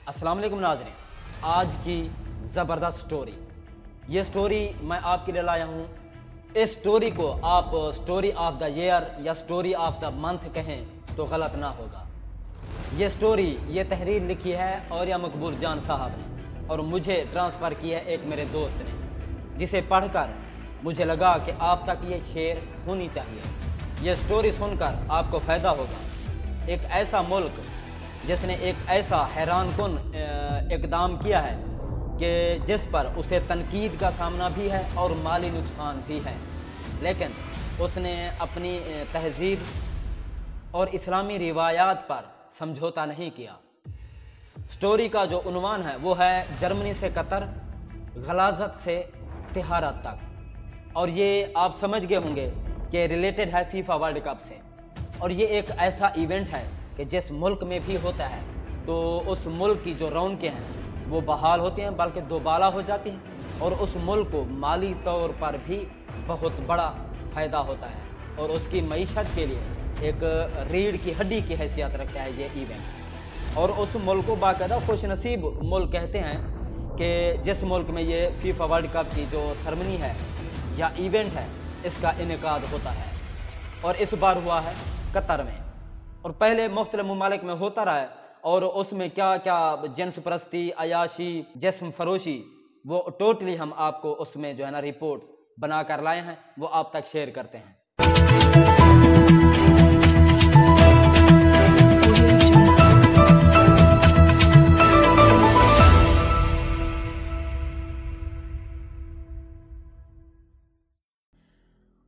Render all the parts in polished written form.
अस्सलाम वालेकुम नाज़रीन, आज की ज़बरदस्त स्टोरी। ये स्टोरी मैं आपके लिए लाया हूँ। इस स्टोरी को आप स्टोरी ऑफ द ईयर या स्टोरी ऑफ द मंथ कहें तो गलत ना होगा। ये स्टोरी, ये तहरीर लिखी है औरिया मकबूल जान साहब ने और मुझे ट्रांसफ़र की है एक मेरे दोस्त ने, जिसे पढ़कर मुझे लगा कि आप तक ये शेयर होनी चाहिए। ये स्टोरी सुनकर आपको फ़ायदा होगा। एक ऐसा मुल्क जिसने एक ऐसा हैरानकुन इक़दाम किया है कि जिस पर उसे तनकीद का सामना भी है और माली नुकसान भी है, लेकिन उसने अपनी तहज़ीब और इस्लामी रिवायात पर समझौता नहीं किया। स्टोरी का जो उन्वान है वो है जर्मनी से कतर, गलाज़त से तिहारत तक। और ये आप समझ गए होंगे कि रिलेटेड है फीफा वर्ल्ड कप से। और ये एक ऐसा इवेंट है कि जिस मुल्क में भी होता है तो उस मुल्क की जो रौनकें हैं वो बहाल होती हैं, बल्कि दोबाला हो जाती हैं, और उस मुल्क को माली तौर पर भी बहुत बड़ा फ़ायदा होता है और उसकी मईशत के लिए एक रीढ़ की हड्डी की हैसियत रखता है ये इवेंट। और उस मुल्क को बाकायदा खुशनसीब मुल्क कहते हैं कि जिस मुल्क में ये फीफा वर्ल्ड कप की जो सरमनी है या इवेंट है इसका इनेकाद होता है। और इस बार हुआ है कतर में, और पहले मुख्तलिफ ममालिक में होता रहा है। और उसमें क्या क्या जिन्स परस्ती, अयाशी, जिस्म फरोशी, वो टोटली हम आपको उसमें जो है ना रिपोर्ट बना कर लाए हैं, वो आप तक शेयर करते हैं।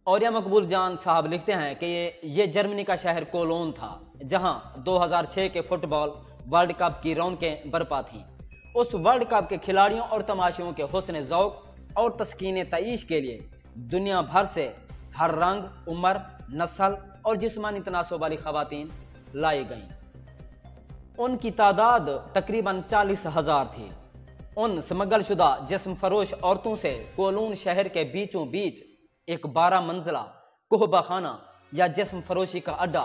औरिया मकबूल जान साहब लिखते हैं कि ये जर्मनी का शहर कोलोन था, जहां 2006 के फुटबॉल वर्ल्ड कप की रौनकें बरपा थीं। उस वर्ल्ड कप के खिलाड़ियों और तमाशियों के हुस्न ज़ौक़ और तस्कीन तईश के लिए दुनिया भर से हर रंग, उम्र, नस्ल और जिस्मानी तनासब वाली ख़वातीन लाई गईं। उनकी तादाद तकरीबन 40,000 थी। उन स्मगल शुदा जिस्म फरोश औरतों से कोलोन शहर के बीचों बीच एक 12 मंजिला कोहबा खाना या जिस्म फरोशी का अड्डा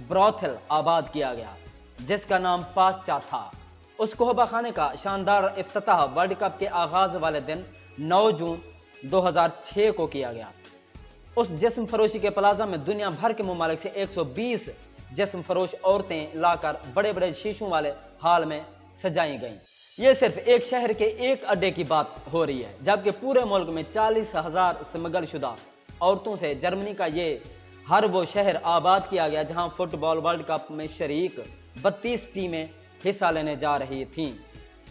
ब्रॉथल आबाद किया गया, जिसका नाम पास्चा था। उस कोहबा खाने का शानदार इफ्तिताह वर्ल्ड कप के आगाज वाले दिन 9 जून 2006 को किया गया। उस जिस्म फरोशी के प्लाजा में दुनिया भर के ममालिक से 120 जिस्म फरोश औरतें लाकर बड़े बड़े शीशों वाले हाल में सजाई गईं। ये सिर्फ एक शहर के एक अड्डे की बात हो रही है, जबकि पूरे मुल्क में 40,000 स्मगल शुदा औरतों से जर्मनी का ये हर वो शहर आबाद किया गया जहां फुटबॉल वर्ल्ड कप में शरीक 32 टीमें हिस्सा लेने जा रही थीं।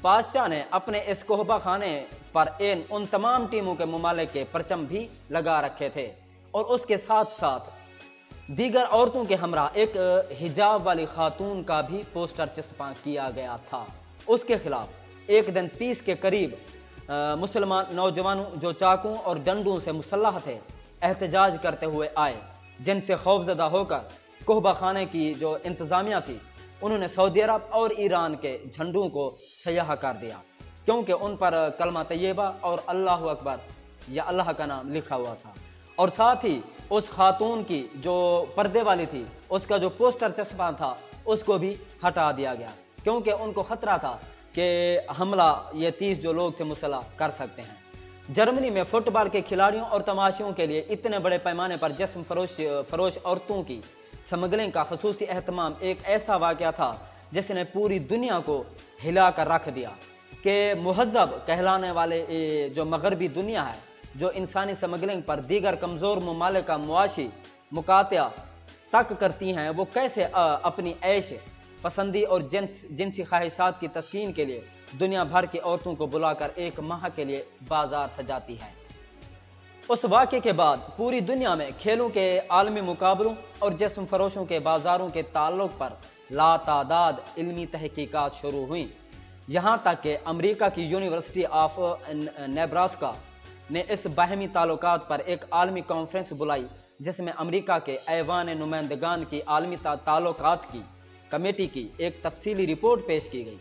पातशाह ने अपने इस कोहबा खाने पर उन तमाम टीमों के ममालिक के परचम भी लगा रखे थे, और उसके साथ साथ दीगर औरतों के हमरा एक हिजाब वाली खातून का भी पोस्टर चस्पा किया गया था। उसके खिलाफ एक दिन 30 के करीब मुसलमान नौजवानों जो चाकुओं और डंडों से मुसल्लह थे एहतजाज करते हुए आए, जिनसे खौफजदा होकर कोहबा खाने की जो इंतज़ामिया थी उन्होंने सऊदी अरब और ईरान के झंडों को सयाह कर दिया, क्योंकि उन पर कलमा तैयबा और अल्लाह अकबर या अल्लाह का नाम लिखा हुआ था। और साथ ही उस खातून की जो पर्दे वाली थी उसका जो पोस्टर चस्पा था उसको भी हटा दिया गया, क्योंकि उनको ख़तरा था कि हमला ये 30 जो लोग थे मुसल्लह कर सकते हैं। जर्मनी में फुटबॉल के खिलाड़ियों और तमाशियों के लिए इतने बड़े पैमाने पर जिस्म फरोश औरतों की स्मगलिंग का खसूसी एहतमाम एक ऐसा वाक़या था जिसने पूरी दुनिया को हिला कर रख दिया कि मुहज़्ज़ब कहलाने वाले जो मगरबी दुनिया है, जो इंसानी स्मगलिंग पर दीगर कमज़ोर ममालिक का मुआशी मुकातिया तक करती हैं, वो कैसे अपनी ऐश पसंदी और जिनसी ख्वाहिशात की तस्कीन के लिए दुनिया भर की औरतों को बुलाकर एक माह के लिए बाजार सजाती है। उस वाक़े के बाद पूरी दुनिया में खेलों के आलमी मुकाबलों और जिस्म फरोशों के बाज़ारों के ताल्लुक़ पर लातादाद इल्मी तहकीकात शुरू हुई, यहाँ तक कि अमरीका की यूनिवर्सिटी ऑफ नेब्रास्का ने इस बाहमी ताल्लुकात पर एक आलमी कॉन्फ्रेंस बुलाई, जिसमें अमरीका के ऐवान नुमाइंदगान की आलमी ताल्लुकात की कमेटी की एक तफसीली रिपोर्ट पेश की गई,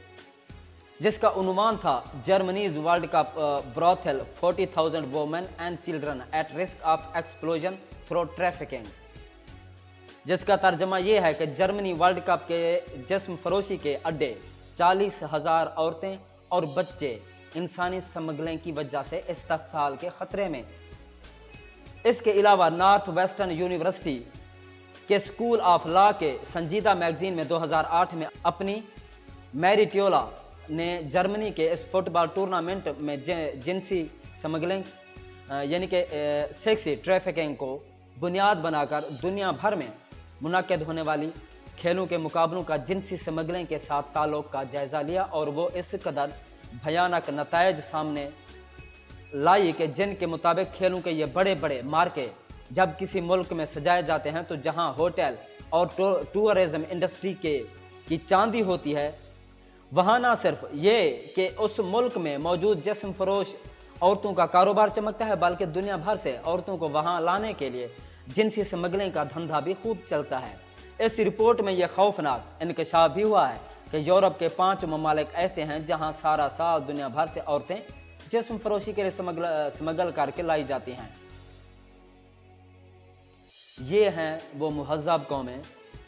जिसका उन्वान था Germany's world cup brothel 40,000 women and children at risk of explosion through trafficking, जिसका तर्जमा ये है कि जर्मनी वर्ल्ड कप के जिस्म फरोशी के अड्डे 40,000 عورتیں اور بچے انسانی سمگلنگ کی وجہ سے استحصال کے خطرے میں۔ اس کے علاوہ نارتھ ویسٹرن یونیورسٹی کے اسکول آف لا کے سنجیدہ میگزین میں 2008 میں اپنی میری ٹیولا نے جرمنی کے اس فٹ بال ٹورنامنٹ میں جنسی سمگلنگ یعنی کہ سیکسی ٹریفکنگ کو بنیاد بنا کر دنیا بھر میں منعقد ہونے والی کھیلوں کے مقابلوں کا جنسی سمگلنگ کے ساتھ تعلق کا جائزہ لیا، اور وہ اس قدر بھیانک نتائج سامنے لائی کہ جن کے مطابق کھیلوں کے یہ بڑے بڑے مارکے جب کسی ملک میں سجائے جاتے ہیں تو جہاں ہوٹل اور ٹورزم انڈسٹری کی چاندی ہوتی ہے، وہاں نہ صرف یہ کہ اس ملک میں موجود جسم فروش عورتوں کا کاروبار چمکتا ہے، بلکہ دنیا بھر سے عورتوں کو وہاں لانے کے لیے جنسی سمگلنگ کا دھندا بھی خوب چلتا ہے۔ اس رپورٹ میں یہ خوفناک انکشاف بھی ہوا ہے کہ یورپ کے 5 ممالک ایسے ہیں جہاں سارا سال دنیا بھر سے عورتیں جسم فروشی کے لیے سمگل کر کے لائی جاتی ہیں۔ یہ ہیں وہ مہذب قومیں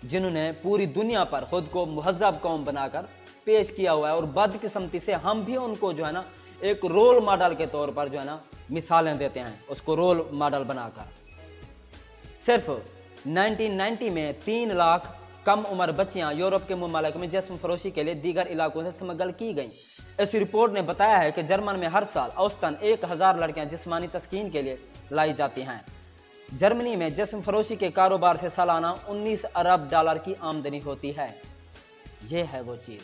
جنہوں نے پوری دنیا پر خود کو مہذب قوم بنا کر پیش کیا ہوا ہے، اور بدقسمتی سے ہم بھی ان کو جو ہے نا ایک رول ماڈل کے طور پر جو ہے نا مثالیں دیتے ہیں، اس کو رول ماڈل بنا کر۔ صرف 1990 میں 3 لاکھ کم عمر بچیاں یورپ کے ممالک میں جسم فروشی کے لیے دیگر علاقوں سے سمگل کی گئیں۔ اس رپورٹ نے بتایا ہے کہ جرمن میں ہر سال اوسطاً 1000 لڑکیاں جسمانی تسکین کے لیے لائی جاتی ہیں۔ جرمنی میں جسم فروشی کے کاروبار سے سالانہ 19 ارب ڈالر کی آمدنی ہوتی ہے۔ یہ ہے وہ چیز،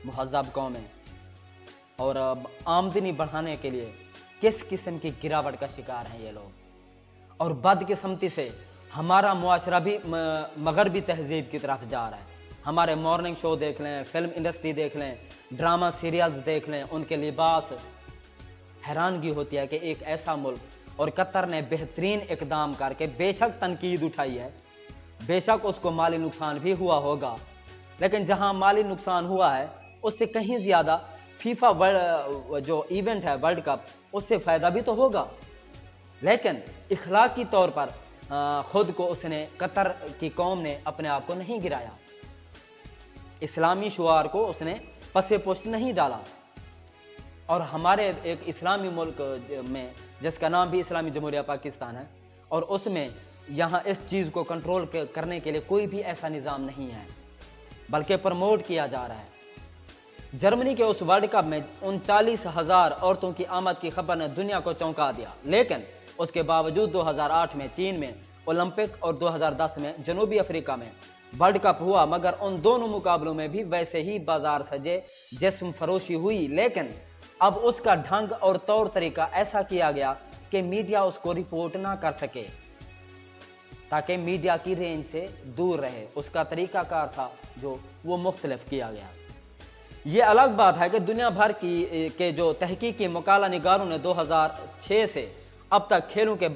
مہذب قومیں، اور آمدنی بڑھانے کے لیے کس قسم کی گراوٹ کا شکار ہیں یہ لوگ، اور بدقسمتی سے ہمارا معاشرہ بھی مغربی تہذیب کی طرف جا رہا ہے۔ ہمارے مارننگ شو دیکھ لیں، فلم انڈسٹری دیکھ لیں، ڈرامہ سیریلز دیکھ لیں، ان کے لباس، حیرانگی ہوتی ہے کہ ایک ایسا ملک، اور قطر نے بہترین اقدام کر کے بے شک تنقید اٹھائی ہے، بے شک اس کو مالی نقصان بھی ہوا ہوگا، لیکن جہاں مالی نقصان ہوا ہے اس سے کہیں زیادہ فیفا جو ایونٹ ہے ورلڈ کپ، اس سے فائدہ بھی تو ہوگا، لیکن اخلاقی طور پر خود کو اس نے، قطر کی قوم نے اپنے آپ کو نہیں گرایا، اسلامی شعار کو اس نے پس پشت نہیں ڈالا۔ اور ہمارے ایک اسلامی ملک میں جس کا نام بھی اسلامی جمہوریہ پاکستان ہے، اور اس میں یہاں اس چیز کو کنٹرول کرنے کے لیے کوئی بھی ایسا نظام نہیں ہے، بلکہ پروموٹ کیا جا رہا ہے۔ جرمنی کے اس ورلڈ کپ میں 39,000 عورتوں کی آمد کی خبر نے دنیا کو چونکا دیا، لیکن اس کے باوجود 2008 میں چین میں اولمپک اور 2010 میں جنوبی افریقہ میں ورلڈ کپ ہوا، مگر ان دونوں مقابلوں میں بھی ویسے ہی بازار سجے جسم فروشی ہوئی، لیکن اب اس کا ڈھنگ اور طور طریقہ ایسا کیا گیا کہ میڈیا اس کو رپورٹ نہ کر سکے، تاکہ میڈیا کی رینج سے دور رہے۔ اس کا طریقہ کار تھا جو وہ مختلف کیا گیا۔ یہ الگ بات ہے کہ دنیا بھر کے جو تحقیقی مقالہ نگاروں نے 2006 سے اب تک کھیلوں کے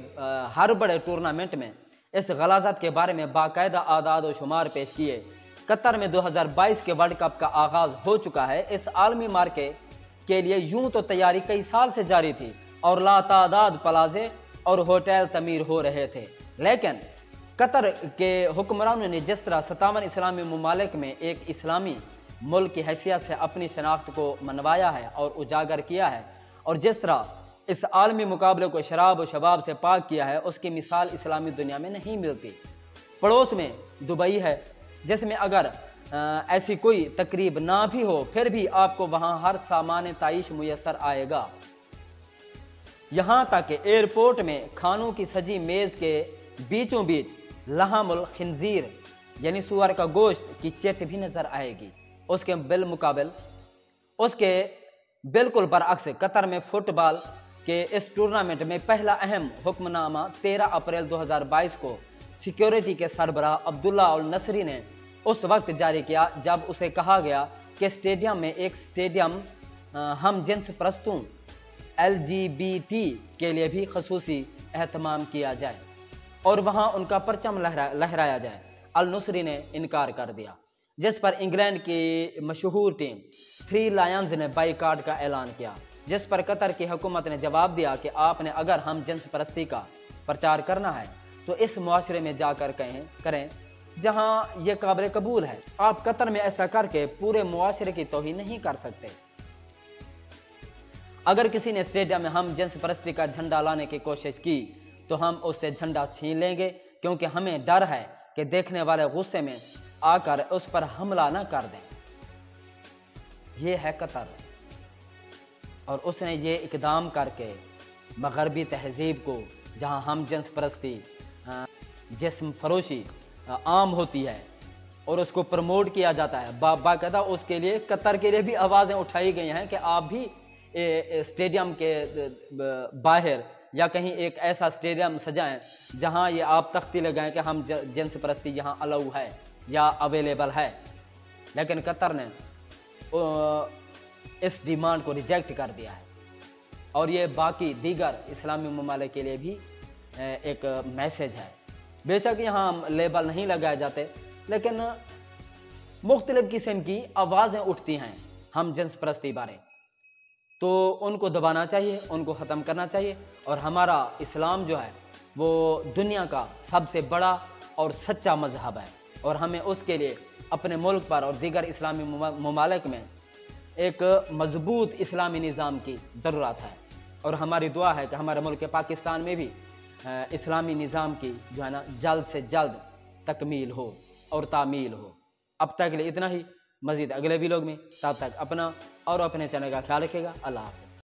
ہر بڑے ٹورنامنٹ میں اس غلاظت کے بارے میں باقاعدہ اعداد و شمار پیش کیے۔ قطر میں 2022 کے ورلڈ کپ کا آغاز ہو چکا ہے۔ اس عالمی مارکے کے لیے یوں تو تیاری کئی سال سے جاری تھی، اور لاتعداد پلازے اور ہوٹل تعمیر ہو رہے تھے، لیکن قطر کے حکمرانوں نے جس طرح 57 اسلامی ممالک میں ایک اسلامی ملک کی حیثیت سے اپنی شناخت کو منوایا ہے اور اجاگر کیا ہے، اور جس طرح اس عالمی مقابلے کو شراب و شباب سے پاک کیا ہے، اس کی مثال اسلامی دنیا میں نہیں ملتی۔ پڑوس میں دبئی ہے، جس میں اگر ایسی کوئی تقریب نہ بھی ہو پھر بھی آپ کو وہاں ہر سامان تعیش میسر آئے گا، یہاں تک کہ ایئرپورٹ میں کھانوں کی سجی میز کے بیچوں بیچ لحم الخنزیر یعنی سور کا گوشت کی چٹ بھی نظر آئے گی۔ اس کے بالمقابل، اس کے بالکل برعکس، قطر میں فٹ بال کے اس ٹورنامنٹ میں پہلا اہم حکم نامہ 13 اپریل 2022 کو سیکیورٹی کے سربراہ عبداللہ النصری نے اس وقت جاری کیا جب اسے کہا گیا کہ اسٹیڈیم میں ایک اسٹیڈیم ہم جنس پرستوں LGBT کے لیے بھی خصوصی اہتمام کیا جائے اور وہاں ان کا پرچم لہرایا جائے۔ النصری نے انکار کر دیا، جس پر انگلینڈ کی مشہور ٹیم 3 لائنز نے بائیکاٹ کا اعلان کیا، جس پر قطر کی حکومت نے جواب دیا کہ آپ نے اگر ہم جنس پرستی کا پرچار کرنا ہے تو اس معاشرے میں جا کر کریں، जहां ये काबिल कबूल है। आप कतर में ऐसा करके पूरे मुआशरे की तौहीन नहीं कर सकते। अगर किसी ने स्टेडियम में हम जिन्स परस्ती का झंडा लाने की कोशिश की तो हम उससे झंडा छीन लेंगे, क्योंकि हमें डर है कि देखने वाले गुस्से में आकर उस पर हमला न कर दें। ये है कतर, और उसने ये इकदाम करके मगरबी तहजीब को, जहां हम जिन्स परस्ती जिस्म फरोशी आम होती है और उसको प्रमोट किया जाता है, बाकायदा उसके लिए कतर के लिए भी आवाज़ें उठाई गई हैं कि आप भी स्टेडियम के बाहर या कहीं एक ऐसा स्टेडियम सजाएं जहां ये आप तख्ती लगाएं कि हम जिन्स परस्ती यहाँ अलाउ है या अवेलेबल है। लेकिन कतर ने इस डिमांड को रिजेक्ट कर दिया है, और ये बाकी दीगर इस्लामी ममालिक के लिए भी एक मैसेज है। बेशक यहाँ लेबल नहीं लगाए जाते, लेकिन मुख्तलिफ किस्म की आवाज़ें उठती हैं हम जिन्स परस्ती बारे, तो उनको दबाना चाहिए, उनको ख़त्म करना चाहिए। और हमारा इस्लाम जो है वो दुनिया का सबसे बड़ा और सच्चा मजहब है, और हमें उसके लिए अपने मुल्क पर और दीगर इस्लामी ममालिक में एक मजबूत इस्लामी निज़ाम की ज़रूरत है। और हमारी दुआ है कि हमारे मुल्क पाकिस्तान में भी इस्लामी निज़ाम की जो है ना जल्द से जल्द तकमील हो और तामील हो। अब तक के लिए इतना ही, मज़ीद अगले वीडियो में, तब तक अपना और अपने चैनल का ख्याल रखिएगा। अल्लाह हाफ़िज़।